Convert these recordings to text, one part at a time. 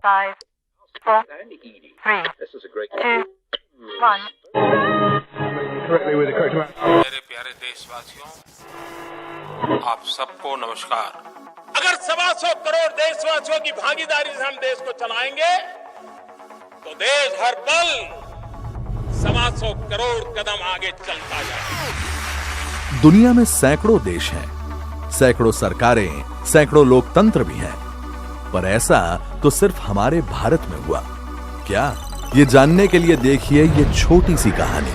5, 4, 3, 2, 1. मेरे प्यारे देशवासियों, आप सबको नमस्कार। अगर 125 करोड़ देशवासियों की भागीदारी से हम देश को चलाएंगे तो देश हर पल 125 करोड़ कदम आगे चलता जाएगा। दुनिया में सैकड़ों देश हैं, सैकड़ों सरकारें, सैकड़ों लोकतंत्र भी हैं, पर ऐसा तो सिर्फ हमारे भारत में हुआ क्या? ये जानने के लिए देखिए ये छोटी सी कहानी।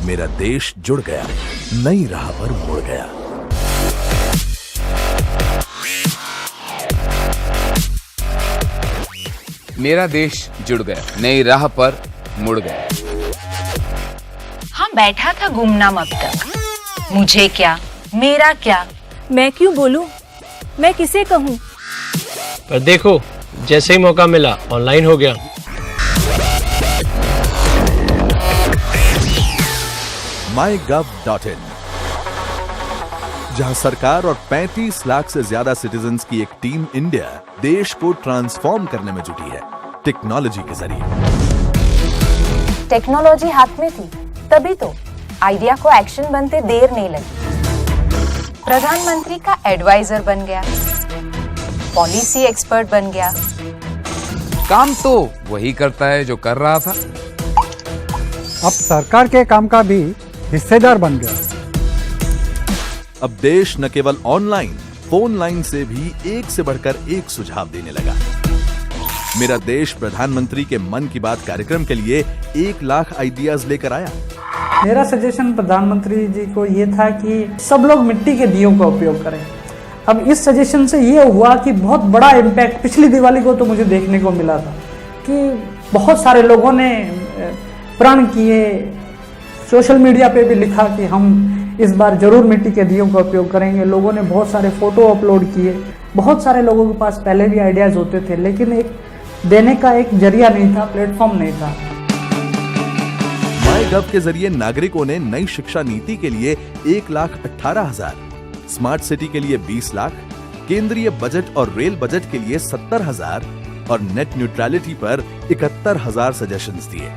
मेरा देश जुड़ गया, नई राह पर मुड़ गया। मेरा देश जुड़ गया, नई राह पर मुड़ गया। हाँ, बैठा था गुमनाम अब तक। मुझे क्या, मेरा क्या? मैं क्यों बोलूं? मैं किसे कहूं? पर देखो, जैसे ही मौका मिला ऑनलाइन हो गया। mygov.in, जहां सरकार और 35 लाख से ज्यादा सिटीजन्स की एक टीम इंडिया देश को ट्रांसफॉर्म करने में जुटी है टेक्नोलॉजी के जरिए। टेक्नोलॉजी हाथ में थी, तभी तो आइडिया को एक्शन बनते देर नहीं लगी। प्रधानमंत्री का एडवाइजर बन गया, पॉलिसी एक्सपर्ट बन गया। काम तो वही करता है जो कर रहा था। अब सरकार के काम का भी हिस्सेदार बन गया। अब देश न केवल ऑनलाइन, फोन लाइन से भी एक से बढ़कर एक सुझाव देने लगा। मेरा देश प्रधानमंत्री के मन की बात कार्यक्रम के लिए 1 लाख आइडियाज लेकर आया। मेरा सजेशन प्रधानमंत्री जी को ये था कि सब लोग मिट्टी के दियों का उपयोग करें। अब इस सजेशन से ये हुआ कि बहुत बड़ा इम्पैक्ट पिछली दिवाली को तो मुझे देखने को मिला था कि बहुत सारे लोगों ने प्रण किए, सोशल मीडिया पे भी लिखा कि हम इस बार जरूर मिट्टी के दियों का उपयोग करेंगे। लोगों ने बहुत सारे फोटो अपलोड किए। बहुत सारे लोगों के पास पहले भी आइडियाज होते थे, लेकिन एक देने का एक जरिया नहीं था, प्लेटफॉर्म नहीं था। माईगव के जरिए नागरिकों ने नई शिक्षा नीति के लिए 1,18,000, स्मार्ट सिटी के लिए 20 लाख, केंद्रीय बजट और रेल बजट के लिए 70,000 और नेट न्यूट्रलिटी पर 71,000 सजेशंस दिए।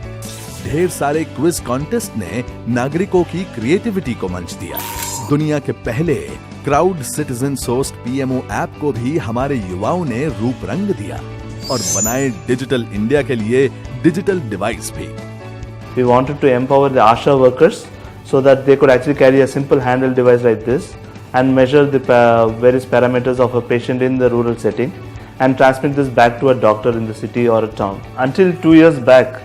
ढेर सारे क्विज कॉन्टेस्ट ने नागरिकों की क्रिएटिविटी को मंच दिया। दुनिया के पहले crowd citizen sourced PMO app को भी हमारे युवाओं ने रूप रंग दिया और बनाए डिजिटल इंडिया के लिए डिजिटल डिवाइस भी। We wanted to empower the ASHA workers so that they could actually carry a simple handheld device like this and measure the various parameters of a patient in the rural setting and transmit this back to a doctor in the city or a town. Until 2 years back,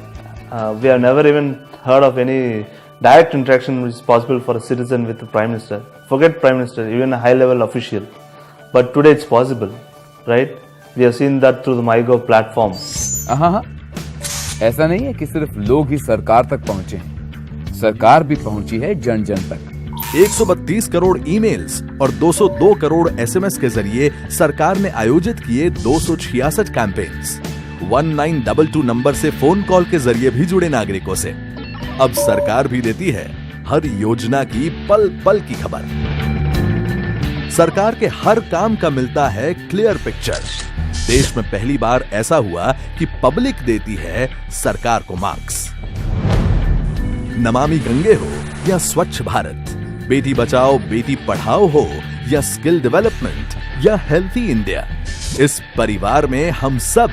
we have never even heard of any direct interaction which is possible for a citizen with the Prime Minister. Forget Prime Minister, even a high-level official. But today it's possible, right? We have seen that through the MyGov platform. हाँ, ऐसा नहीं है कि सिर्फ लोग ही सरकार तक पहुंचे हैं, सरकार भी पहुंची है जन जन तक। 132 करोड़ ईमेल्स और 202 करोड़ एसएमएस के जरिए सरकार ने आयोजित किए 266 कैंपेन्स। 1922 नंबर से फोन कॉल के जरिए भी जुड़े नागरिकों से। अब सरकार भी देती है हर योजना की पल पल की खबर। सरकार के हर काम का मिलता है क्लियर पिक्चर। देश में पहली बार ऐसा हुआ कि पब्लिक देती है सरकार को मार्क्स। नमामि गंगे हो या स्वच्छ भारत, बेटी बचाओ बेटी पढ़ाओ हो या स्किल डेवलपमेंट या हेल्थी इंडिया, इस परिवार में हम सब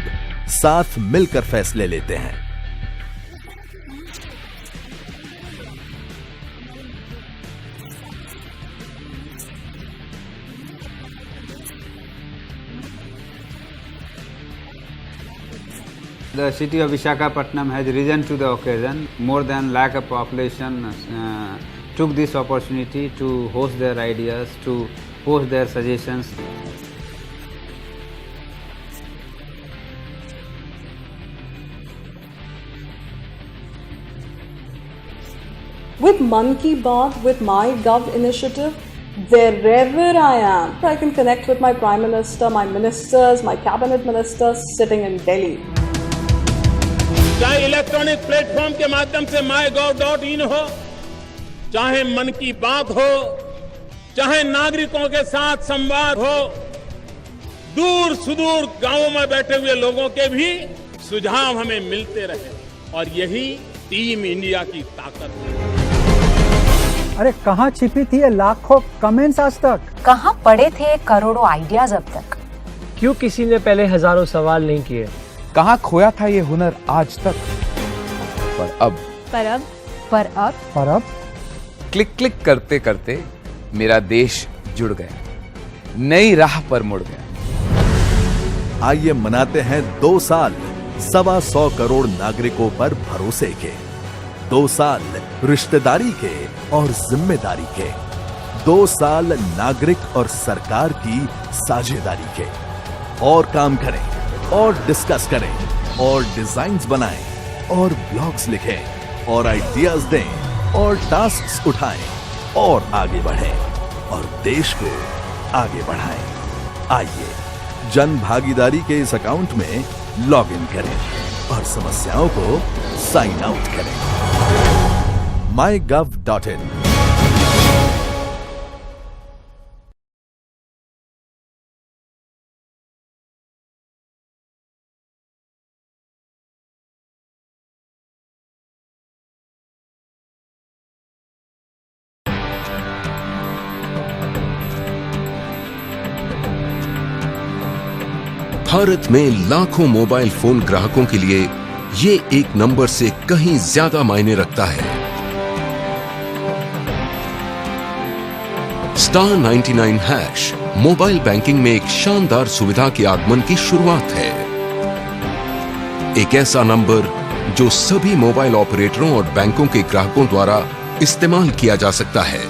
साथ मिलकर फैसले लेते हैं। The city of Visakhapatnam has risen to the occasion. More than lakh of population took this opportunity to host their ideas, to post their suggestions. With Mann Ki Baat, with MyGov initiative, wherever I am, I can connect with my Prime Minister, my ministers, my cabinet ministers sitting in Delhi. चाहे electronic platform के माध्यम से mygov.in हो, चाहे मन की बात हो, चाहे नागरिकों के साथ संवाद हो, दूर सुदूर गांवों में बैठे हुए लोगों के भी सुझाव हमें मिलते रहे और यही टीम इंडिया की ताकत है। अरे कहाँ छिपी थी ये लाखों कमेंट्स आज तक? कहाँ पड़े थे करोड़ों आइडियाज अब तक? क्यों किसी ने पहले हजारों सवाल नहीं किए? कहाँ खोया था ये हुनर आज तक? पर अब क्लिक क्लिक करते करते मेरा देश जुड़ गया, नई राह पर मुड़ गया। आइए मनाते हैं 2 साल 125 करोड़ नागरिकों पर भरोसे के, 2 साल रिश्तेदारी के और जिम्मेदारी के, 2 साल नागरिक और सरकार की साझेदारी के। और काम करें और डिस्कस करें और डिजाइन्स बनाएं और ब्लॉग्स लिखें और आइडियाज दें और टास्क्स उठाएं और आगे बढ़ें और देश को आगे बढ़ाएं। आइए जन भागीदारी के इस अकाउंट में लॉग इन करें और समस्याओं को साइन आउट करें। mygov.in। भारत में लाखों मोबाइल फोन ग्राहकों के लिए ये एक नंबर से कहीं ज्यादा मायने रखता है। *99# मोबाइल बैंकिंग में एक शानदार सुविधा के आगमन की शुरुआत है। एक ऐसा नंबर जो सभी मोबाइल ऑपरेटरों और बैंकों के ग्राहकों द्वारा इस्तेमाल किया जा सकता है।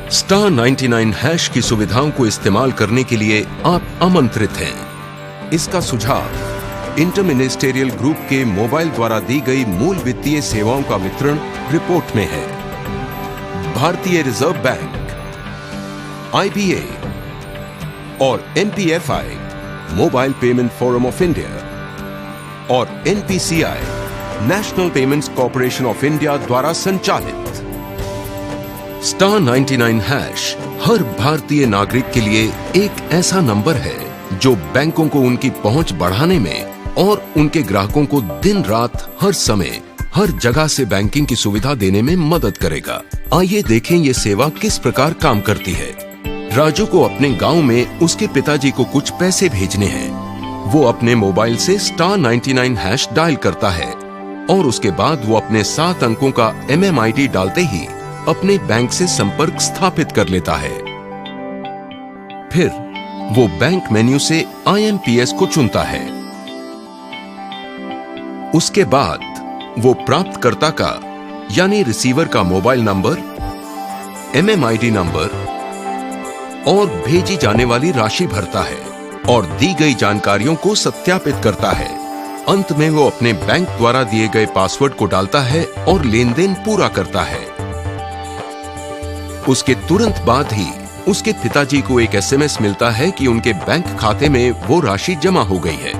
*99# की सुविधाओं को इस्तेमाल करने के लिए आप आमंत्रित हैं। इसका सुझाव इंटर मिनिस्टेरियल ग्रुप के मोबाइल द्वारा दी गई मूल वित्तीय सेवाओं का वितरण रिपोर्ट में है। भारतीय रिजर्व बैंक, IBA और NPFI mobile payment forum of India और NPCI national payments corporation of India द्वारा संचालित *99# हर भारतीय नागरिक के लिए एक ऐसा नंबर है जो बैंकों को उनकी पहुंच बढ़ाने में और उनके ग्राहकों को दिन रात हर समय हर जगह से बैंकिंग की सुविधा देने में मदद करेगा। आइए देखें ये सेवा किस प्रकार काम करती है। राजू को अपने गांव में उसके पिताजी को कुछ पैसे भेजने हैं। वो अपने मोबाइल से *99# डायल करता है और उसके बाद वो अपने 7 अंकों का MMID डालते ही अपने बैंक से संपर्क स्थापित कर लेता है। फिर वो बैंक मेन्यू से IMPS को चुनता है। उसके बाद वो प्राप्तकर्ता का यानी रिसीवर का मोबाइल नंबर, MMID नंबर और भेजी जाने वाली राशि भरता है और दी गई जानकारियों को सत्यापित करता है। अंत में वो अपने बैंक द्वारा दिए गए पासवर्ड को डालता है और लेनदेन पूरा करता है। उसके तुरंत बाद ही उसके पिताजी को एक SMS मिलता है कि उनके बैंक खाते में वो राशि जमा हो गई है।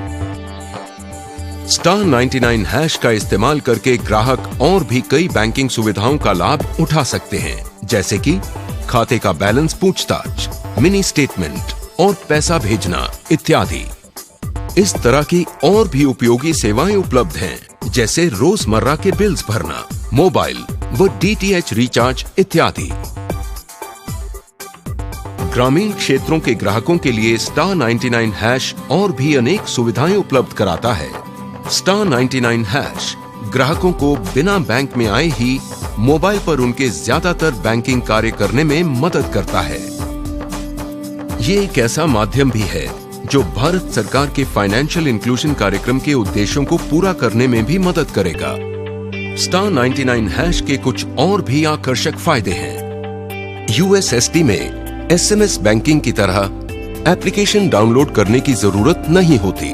*99# का इस्तेमाल करके ग्राहक और भी कई बैंकिंग सुविधाओं का लाभ उठा सकते हैं, जैसे कि खाते का बैलेंस पूछताछ, मिनी स्टेटमेंट और पैसा भेजना इत्यादि। इस तरह की और भी उपयोगी सेवाएं उपलब्ध हैं, जैसे रोजमर्रा के बिल्स भरना, मोबाइल व DTH रिचार्ज इत्यादि। ग्रामीण क्षेत्रों के ग्राहकों के लिए *99# और भी अनेक सुविधाएं उपलब्ध कराता है। *99# ग्राहकों को बिना बैंक में आए ही मोबाइल पर उनके ज्यादातर बैंकिंग कार्य करने में मदद करता है। ये एक ऐसा माध्यम भी है जो भारत सरकार के फाइनेंशियल इंक्लूजन कार्यक्रम के उद्देश्यों को पूरा करने में भी मदद करेगा। *99# के कुछ और भी आकर्षक फायदे हैं। USSD में SMS बैंकिंग की तरह एप्लीकेशन डाउनलोड करने की जरूरत नहीं होती।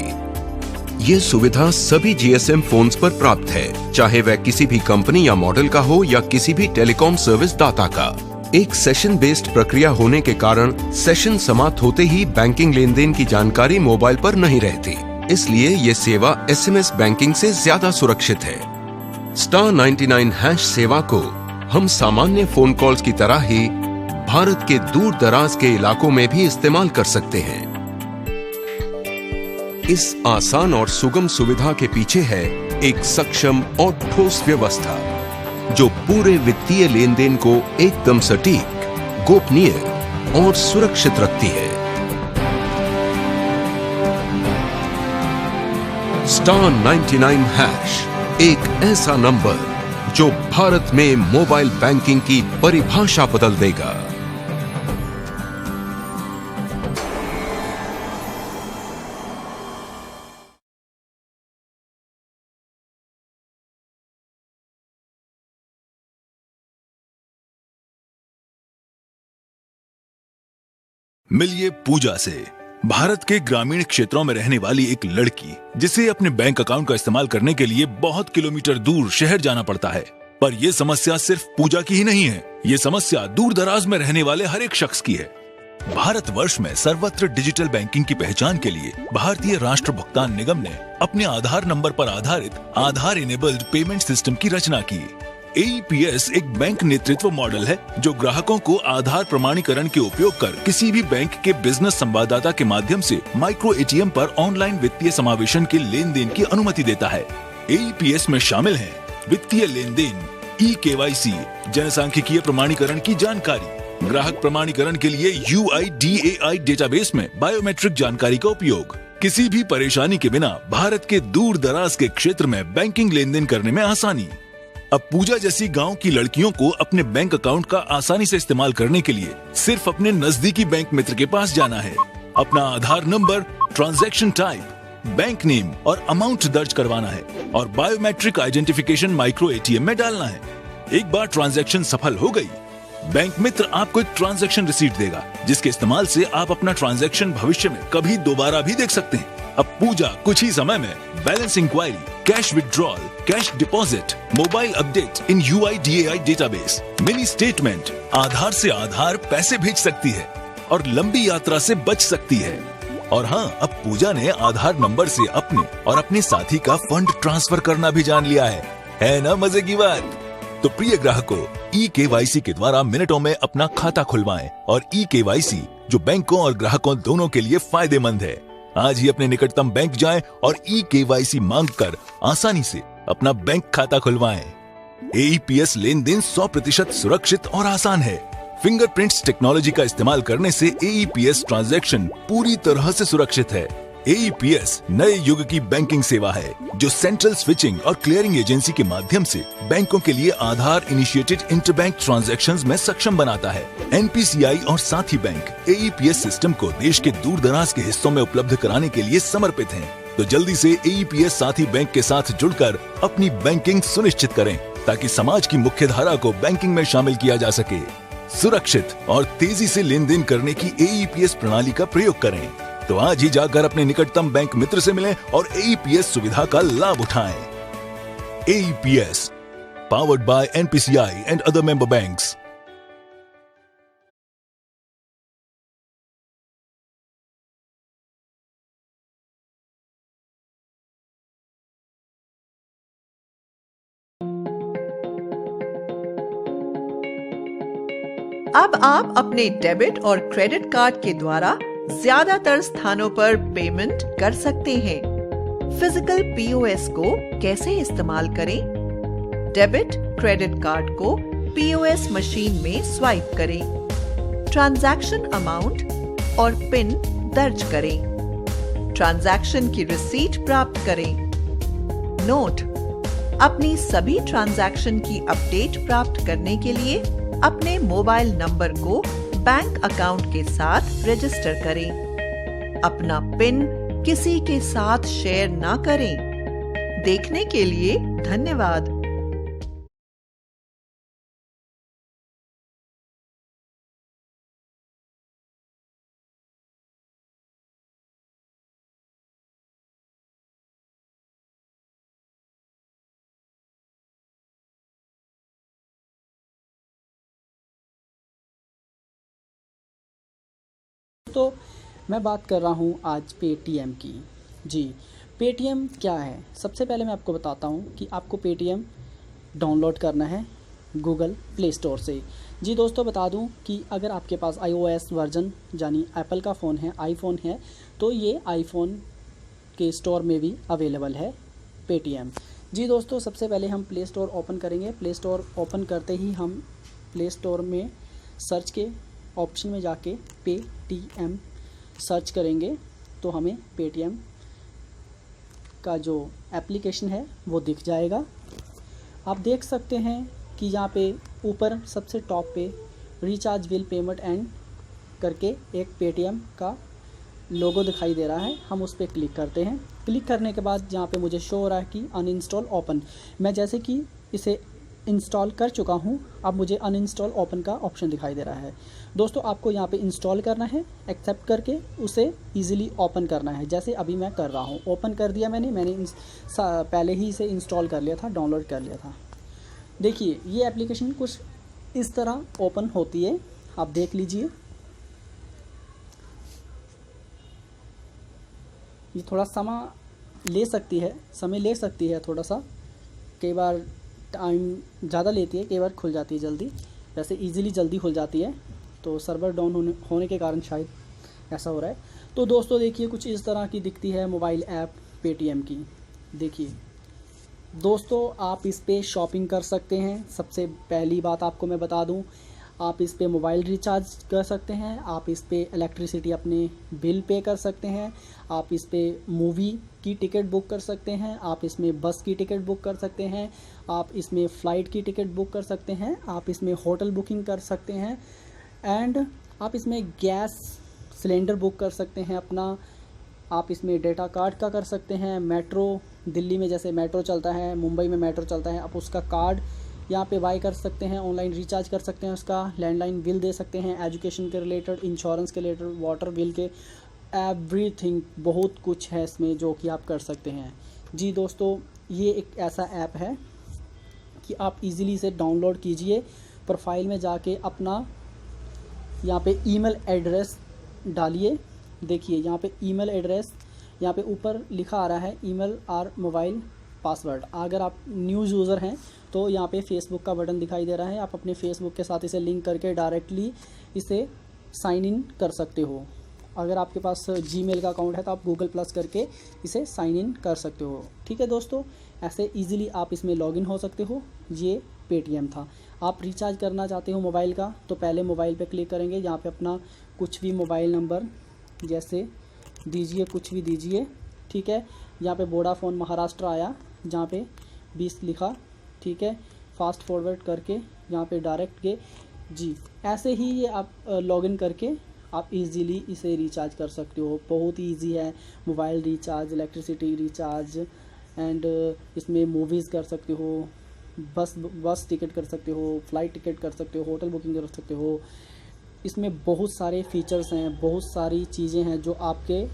ये सुविधा सभी GSM फोन्स पर प्राप्त है, चाहे वह किसी भी कंपनी या मॉडल का हो या किसी भी टेलीकॉम सर्विस दाता का। एक सेशन बेस्ड प्रक्रिया होने के कारण सेशन समाप्त होते ही बैंकिंग लेनदेन की जानकारी मोबाइल पर नहीं रहती, इसलिए ये सेवा SMS बैंकिंग से ज्यादा सुरक्षित है। *99# सेवा को हम सामान्य फोन कॉल्स की तरह ही भारत के दूर दराज के इलाकों में भी इस्तेमाल कर सकते हैं। इस आसान और सुगम सुविधा के पीछे है एक सक्षम और ठोस व्यवस्था जो पूरे वित्तीय लेन देन को एकदम सटीक, गोपनीय और सुरक्षित रखती है। *99# एक ऐसा नंबर जो भारत में मोबाइल बैंकिंग की परिभाषा बदल देगा। मिलिए पूजा से, भारत के ग्रामीण क्षेत्रों में रहने वाली एक लड़की जिसे अपने बैंक अकाउंट का इस्तेमाल करने के लिए बहुत किलोमीटर दूर शहर जाना पड़ता है। पर यह समस्या सिर्फ पूजा की ही नहीं है, ये समस्या दूर दराज में रहने वाले हर एक शख्स की है। भारतवर्ष में सर्वत्र डिजिटल बैंकिंग की पहचान के लिए भारतीय राष्ट्र भुगतान निगम ने अपने आधार नंबर पर आधारित आधार इनेबल्ड पेमेंट सिस्टम की रचना की। AEPS एक बैंक नेतृत्व मॉडल है जो ग्राहकों को आधार प्रमाणीकरण के उपयोग कर किसी भी बैंक के बिजनेस संवाददाता के माध्यम से माइक्रो ATM पर ऑनलाइन वित्तीय समावेशन के लेन देन की अनुमति देता है। AEPS में शामिल है वित्तीय लेन देन, eKYC, जनसांख्यिकीय प्रमाणीकरण की जानकारी, ग्राहक प्रमाणीकरण के लिए UIDAI डेटाबेस में बायोमेट्रिक जानकारी का उपयोग। किसी भी परेशानी के बिना भारत के दूर दराज के क्षेत्र में बैंकिंग लेन देन करने में आसानी। अब पूजा जैसी गांव की लड़कियों को अपने बैंक अकाउंट का आसानी से इस्तेमाल करने के लिए सिर्फ अपने नजदीकी बैंक मित्र के पास जाना है, अपना Aadhaar number, transaction type, bank name और अमाउंट दर्ज करवाना है और बायोमेट्रिक आइडेंटिफिकेशन माइक्रो ATM में डालना है। एक बार ट्रांजैक्शन सफल हो गई, बैंक मित्र आपको एक ट्रांजैक्शन रिसीट देगा जिसके इस्तेमाल से आप अपना ट्रांजैक्शन भविष्य में कभी दोबारा भी देख सकते हैं। अब पूजा कुछ ही समय में balance inquiry, cash withdrawal, cash deposit, mobile update in UIDAI database, mini statement, Aadhaar से आधार पैसे भेज सकती है और लंबी यात्रा से बच सकती है। और हाँ, अब पूजा ने आधार नंबर से अपने और अपने साथी का फंड ट्रांसफर करना भी जान लिया है ना मजे की बात। तो प्रिय ग्राहकों, eKYC के द्वारा मिनटों में अपना खाता खुलवाएं और eKYC जो बैंकों और ग्राहकों दोनों के लिए फायदेमंद है। आज ही अपने निकटतम बैंक जाएं और eKYC मांगकर आसानी से अपना बैंक खाता खुलवाएं। AEPS लेन देन 100% सुरक्षित और आसान है। फिंगरप्रिंट्स टेक्नोलॉजी का इस्तेमाल करने से AEPS ट्रांजैक्शन पूरी तरह से सुरक्षित है। AEPS नए युग की बैंकिंग सेवा है जो सेंट्रल स्विचिंग और क्लियरिंग एजेंसी के माध्यम से बैंकों के लिए आधार इनिशिएटेड इंटरबैंक ट्रांजैक्शंस में सक्षम बनाता है। NPCI और साथी बैंक AEPS सिस्टम को देश के दूर दराज के हिस्सों में उपलब्ध कराने के लिए समर्पित हैं। तो जल्दी से AEPS साथी बैंक के साथ जुड़कर अपनी बैंकिंग सुनिश्चित करें ताकि समाज की मुख्य धारा को बैंकिंग में शामिल किया जा सके। सुरक्षित और तेजी से लेन देन करने की AEPS प्रणाली का प्रयोग करें। तो आज ही जाकर अपने निकटतम बैंक मित्र से मिलें और AEPS सुविधा का लाभ उठाएं। AEPS, powered by NPCI and other member banks. अब आप अपने डेबिट और क्रेडिट कार्ड के द्वारा ज्यादातर स्थानों पर पेमेंट कर सकते हैं। फिजिकल POS को कैसे इस्तेमाल करें? डेबिट क्रेडिट कार्ड को POS मशीन में स्वाइप करें, ट्रांजैक्शन अमाउंट और पिन दर्ज करें, ट्रांजैक्शन की रिसीट प्राप्त करें। नोट: अपनी सभी ट्रांजैक्शन की अपडेट प्राप्त करने के लिए अपने मोबाइल नंबर को बैंक अकाउंट के साथ रजिस्टर करें। अपना पिन किसी के साथ शेयर ना करें। देखने के लिए धन्यवाद। तो मैं बात कर रहा हूँ आज पेटीएम की। जी, पेटीएम क्या है? सबसे पहले मैं आपको बताता हूँ कि आपको पेटीएम डाउनलोड करना है गूगल प्ले स्टोर से। जी दोस्तों, बता दूँ कि अगर आपके पास iOS वर्जन यानी एप्पल का फ़ोन है, आईफोन है, तो ये आईफोन के स्टोर में भी अवेलेबल है पेटीएम। जी दोस्तों, सबसे पहले हम प्ले स्टोर ओपन करेंगे। प्ले स्टोर ओपन करते ही हम प्ले स्टोर में सर्च के ऑप्शन में जाके पेटीएम सर्च करेंगे तो हमें पेटीएम का जो एप्लीकेशन है वो दिख जाएगा। आप देख सकते हैं कि यहाँ पे ऊपर सबसे टॉप पे रिचार्ज बिल पेमेंट एंड करके एक पेटीएम का लोगो दिखाई दे रहा है। हम उस पर क्लिक करते हैं। क्लिक करने के बाद जहाँ पे मुझे शो हो रहा है कि अनइंस्टॉल ओपन, मैं जैसे कि इसे इंस्टॉल कर चुका हूँ, अब मुझे अनइंस्टॉल ओपन का ऑप्शन दिखाई दे रहा है। दोस्तों, आपको यहाँ पे इंस्टॉल करना है, एक्सेप्ट करके उसे इजीली ओपन करना है, जैसे अभी मैं कर रहा हूँ। ओपन कर दिया मैंने पहले ही इसे इंस्टॉल कर लिया था, डाउनलोड कर लिया था। देखिए, ये एप्लीकेशन कुछ इस तरह ओपन होती है, आप देख लीजिए। ये थोड़ा समय ले सकती है थोड़ा सा, कई बार टाइम ज़्यादा लेती है, कई बार खुल जाती है जल्दी। वैसे इजीली जल्दी खुल जाती है, तो सर्वर डाउन होने के कारण शायद ऐसा हो रहा है। तो दोस्तों देखिए, कुछ इस तरह की दिखती है मोबाइल ऐप पेटीएम की। देखिए दोस्तों, आप इस पे शॉपिंग कर सकते हैं। सबसे पहली बात आपको मैं बता दूं, आप इस पे मोबाइल रिचार्ज कर सकते हैं, आप इस पे इलेक्ट्रिसिटी अपने बिल पे कर सकते हैं, आप इस पे मूवी की टिकट बुक कर सकते हैं, आप इसमें बस की टिकट बुक कर सकते हैं, आप इसमें फ़्लाइट की टिकट बुक कर सकते हैं, आप इसमें होटल बुकिंग कर सकते हैं, एंड आप इसमें गैस सिलेंडर बुक कर सकते हैं अपना। आप इसमें डेटा कार्ड का कर सकते हैं, मेट्रो, दिल्ली में जैसे मेट्रो चलता है, मुंबई में मेट्रो चलता है, आप उसका कार्ड यहाँ पे बाय कर सकते हैं, ऑनलाइन रिचार्ज कर सकते हैं उसका, लैंडलाइन बिल दे सकते हैं, एजुकेशन के रिलेटेड, इंश्योरेंस के रिलेटेड, वाटर बिल के, एवरीथिंग, बहुत कुछ है इसमें जो कि आप कर सकते हैं। जी दोस्तों, ये एक ऐसा ऐप है कि आप इजीली इसे डाउनलोड कीजिए। प्रोफाइल में जाके अपना यहाँ पे ईमेल एड्रेस डालिए। देखिए यहाँ पे ईमेल एड्रेस, यहाँ पे ऊपर लिखा आ रहा है ईमेल और मोबाइल पासवर्ड। अगर आप न्यू यूज़र हैं तो यहाँ पे फेसबुक का बटन दिखाई दे रहा है, आप अपने फेसबुक के साथ इसे लिंक करके डायरेक्टली इसे साइन इन कर सकते हो। अगर आपके पास जीमेल का अकाउंट है तो आप गूगल प्लस करके इसे साइन इन कर सकते हो। ठीक है दोस्तों, ऐसे इजीली आप इसमें लॉगिन हो सकते हो। ये पेटीएम था। आप रिचार्ज करना चाहते हो मोबाइल का तो पहले मोबाइल पे क्लिक करेंगे, यहाँ पे अपना कुछ भी मोबाइल नंबर जैसे दीजिए, कुछ भी दीजिए। ठीक है, यहाँ पे वोडाफोन महाराष्ट्र आया, जहाँ पे 20 लिखा। ठीक है, फास्ट फॉरवर्ड करके यहाँ पे डायरेक्ट के जी, ऐसे ही ये आप लॉगिन करके आप इजीली इसे रिचार्ज कर सकते हो। बहुत ही ईजी है, mobile recharge, electricity recharge, and इसमें मूवीज़ कर सकते हो, बस टिकट कर सकते हो, फ़्लाइट टिकट कर सकते हो, होटल बुकिंग कर सकते हो। इसमें बहुत सारे फीचर्स हैं, बहुत सारी चीज़ें हैं जो आपके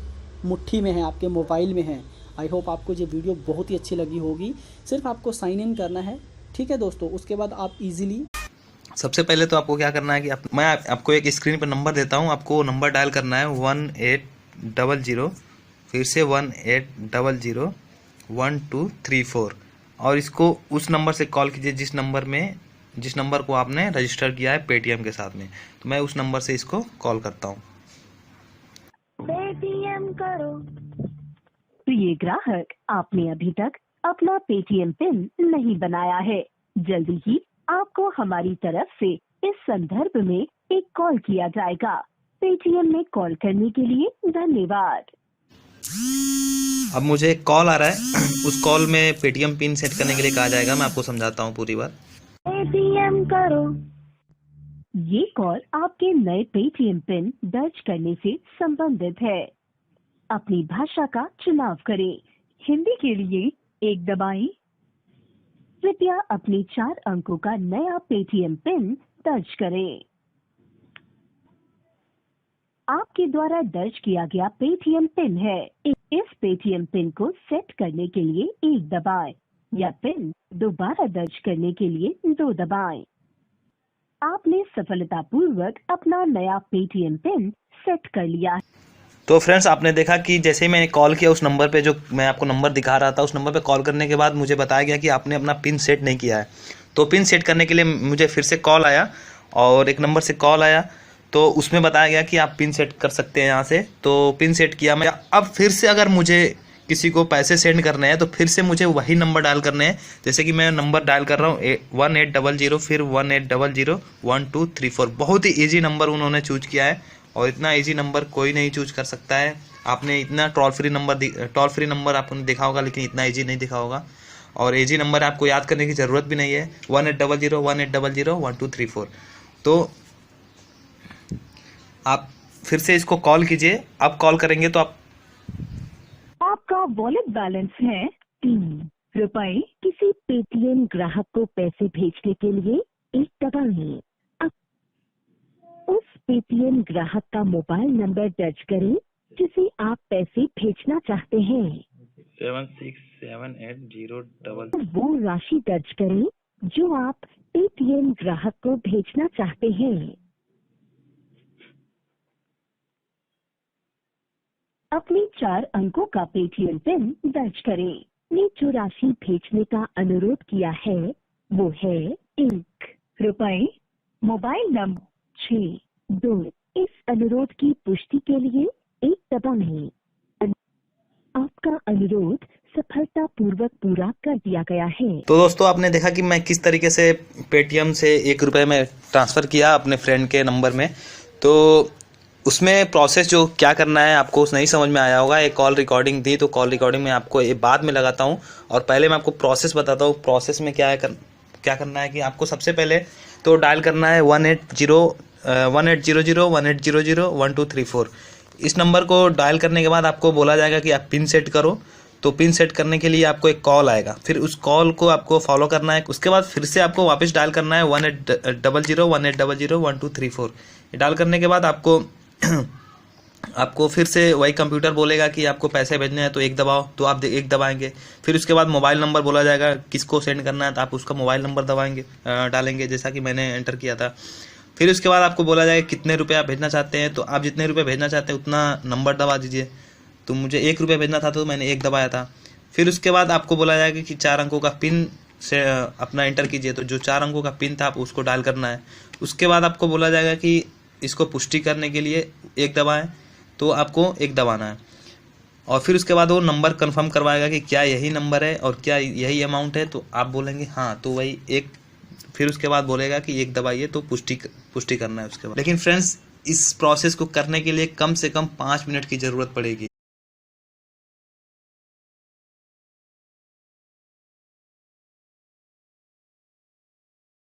मुट्ठी में हैं, आपके मोबाइल में हैं। आई होप आपको ये वीडियो बहुत ही अच्छी लगी होगी। सिर्फ आपको साइन इन करना है। ठीक है दोस्तों, उसके बाद आप इजीली, सबसे पहले तो आपको क्या करना है कि मैं आपको एक स्क्रीन पर नंबर देता हूं, आपको नंबर डायल करना है 1800, फिर से 18001234, और इसको उस नंबर से कॉल कीजिए जिस नंबर को आपने रजिस्टर किया है पेटीएम के साथ में। तो मैं उस नंबर से इसको कॉल करता हूँ। पेटीएम करो। प्रिय ग्राहक, आपने अभी तक अपना पेटीएम पिन नहीं बनाया है। जल्दी ही आपको हमारी तरफ से इस संदर्भ में एक कॉल किया जाएगा। पेटीएम में कॉल करने के लिए धन्यवाद। अब मुझे एक कॉल आ रहा है, उस कॉल में पेटीएम पिन सेट करने के लिए कहा जाएगा। मैं आपको समझाता हूँ पूरी बात। पेटीएम करो। ये कॉल आपके नए पेटीएम पिन दर्ज करने से संबंधित है। अपनी भाषा का चुनाव करें। हिंदी के लिए 1 दबाएं। कृपया अपने 4 अंकों का नया पेटीएम पिन दर्ज करें। आपके द्वारा दर्ज किया गया पेटीएम पिन है। इस पेटीएम पिन को सेट करने के लिए 1 दबाएं या पिन दोबारा दर्ज करने के लिए 2 दबाएं। आपने सफलतापूर्वक अपना नया पेटीएम पिन सेट कर लिया है। तो फ्रेंड्स, आपने देखा कि जैसे ही मैंने कॉल किया उस नंबर पे, जो मैं आपको नंबर दिखा रहा था, उस नंबर पे कॉल करने के बाद मुझे बताया गया कि आपने अपना पिन सेट नहीं किया है। तो पिन सेट करने के लिए मुझे फिर से कॉल आया और एक नंबर से कॉल आया, तो उसमें बताया गया कि आप पिन सेट कर सकते हैं यहाँ से। तो पिन सेट किया मैं। अब फिर से अगर मुझे किसी को पैसे सेंड करने हैं तो फिर से मुझे वही नंबर डायल करने हैं। जैसे कि मैं नंबर डायल कर रहा हूँ 1800 फिर 18001234। बहुत ही ईजी नंबर उन्होंने चूज किया है और इतना ईजी नंबर कोई नहीं चूज कर सकता है। आपने इतना टोल फ्री नंबर आपने देखा होगा लेकिन इतना ईजी नहीं देखा होगा और ईजी नंबर आपको याद करने की ज़रूरत भी नहीं है। 18001234। तो आप फिर से इसको कॉल कीजिए। आप कॉल करेंगे तो आपका वॉलेट बैलेंस है 3 रुपए। किसी पेटीएम ग्राहक को पैसे भेजने के लिए एक दबाएं। अब उस पेटीएम ग्राहक का मोबाइल नंबर दर्ज करें जिसे आप पैसे भेजना चाहते हैं। 767800 वो राशि दर्ज करें जो आप पेटीएम ग्राहक को भेजना चाहते हैं। अपने 4 अंकों का पेटीएम पिन दर्ज करें। ने जो राशि भेजने का अनुरोध किया है वो है 1 रुपए। Mobile number 62। इस अनुरोध की पुष्टि के लिए एक दबाएं। आपका अनुरोध सफलतापूर्वक पूरा कर दिया गया है। तो दोस्तों आपने देखा कि मैं किस तरीके से पेटीएम से 1 रुपये में ट्रांसफ़र किया अपने फ्रेंड के नंबर में। तो उसमें प्रोसेस जो क्या करना है आपको नहीं समझ में आया होगा। एक कॉल रिकॉर्डिंग थी तो कॉल रिकॉर्डिंग में आपको ये बाद में लगाता हूँ और पहले मैं आपको प्रोसेस बताता हूँ। प्रोसेस में क्या करना है कि आपको सबसे पहले तो डायल करना है 18001234। इस नंबर को डायल करने के बाद आपको बोला जाएगा कि आप पिन सेट करो। तो पिन सेट करने के लिए आपको एक कॉल आएगा, फिर उस कॉल को आपको फॉलो करना है। उसके बाद फिर से आपको वापस डायल करना है 18001234। ये डायल करने के बाद आपको फिर से वही कंप्यूटर बोलेगा कि आपको पैसे भेजने हैं तो एक दबाओ, तो आप एक दबाएंगे। फिर उसके बाद मोबाइल नंबर बोला जाएगा किसको सेंड करना है तो आप उसका मोबाइल नंबर डालेंगे जैसा कि मैंने एंटर किया था। फिर उसके बाद आपको बोला जाएगा कितने रुपए आप भेजना चाहते हैं, तो आप जितने रुपए भेजना चाहते हैं उतना नंबर दबा दीजिए। तो मुझे 1 रुपये भेजना था तो मैंने 1 दबाया था। फिर उसके बाद आपको बोला जाएगा कि 4 अंकों का पिन से अपना एंटर कीजिए। तो जो 4 अंकों का पिन था आप उसको डायल करना है। उसके बाद आपको बोला जाएगा कि इसको पुष्टि करने के लिए 1 दबाएं, तो आपको 1 दबाना है। और फिर उसके बाद वो नंबर कंफर्म करवाएगा कि क्या यही नंबर है और क्या यही अमाउंट है, तो आप बोलेंगे हाँ तो वही 1। फिर उसके बाद बोलेगा कि 1 दबाइए तो पुष्टि करना है उसके बाद। लेकिन फ्रेंड्स इस प्रोसेस को करने के लिए कम से कम 5 मिनट की ज़रूरत पड़ेगी।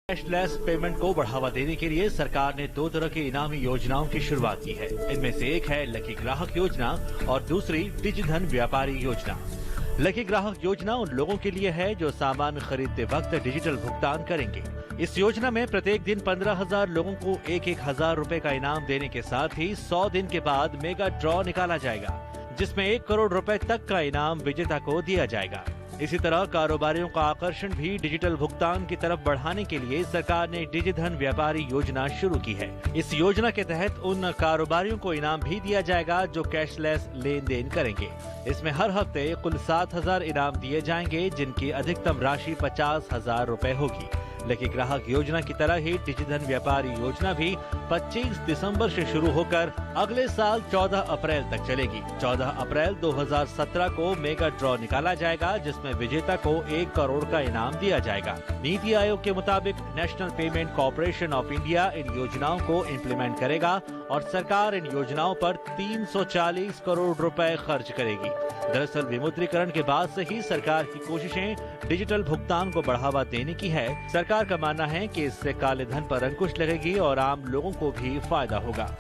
कैशलेस पेमेंट को बढ़ावा देने के लिए सरकार ने 2 तरह की इनामी योजनाओं की शुरुआत की है। इनमें से एक है लकी ग्राहक योजना और दूसरी डिजिधन व्यापारी योजना। लकी ग्राहक योजना उन लोगों के लिए है जो सामान खरीदते वक्त डिजिटल भुगतान करेंगे। इस योजना में प्रत्येक दिन 15,000 लोगों को 1,000 रुपए का इनाम देने के साथ ही 100 दिन के बाद मेगा ड्रॉ निकाला जाएगा जिसमें 1 करोड़ रुपए तक का इनाम विजेता को दिया जाएगा। इसी तरह कारोबारियों का आकर्षण भी डिजिटल भुगतान की तरफ बढ़ाने के लिए सरकार ने डिजिधन व्यापारी योजना शुरू की है। इस योजना के तहत उन कारोबारियों को इनाम भी दिया जाएगा जो कैशलेस लेन देन करेंगे। इसमें हर हफ्ते कुल 7,000 इनाम दिए जाएंगे जिनकी अधिकतम राशि 50,000 रुपए होगी। लेकिन ग्राहक योजना की तरह ही डिजिधन व्यापारी योजना भी 25 दिसंबर से शुरू होकर अगले साल 14 अप्रैल तक चलेगी। 14 अप्रैल 2017 को मेगा ड्रॉ निकाला जाएगा जिसमें विजेता को 1 करोड़ का इनाम दिया जाएगा। नीति आयोग के मुताबिक national payment corporation of India in योजनाओं को इम्प्लीमेंट करेगा और सरकार इन योजनाओं पर 340 करोड़ रुपए खर्च करेगी। दरअसल विमुद्रीकरण के बाद से ही सरकार की कोशिशें डिजिटल भुगतान को बढ़ावा देने की है। सरकार का मानना है कि इससे काले धन पर अंकुश लगेगी और आम लोगों को भी फायदा होगा।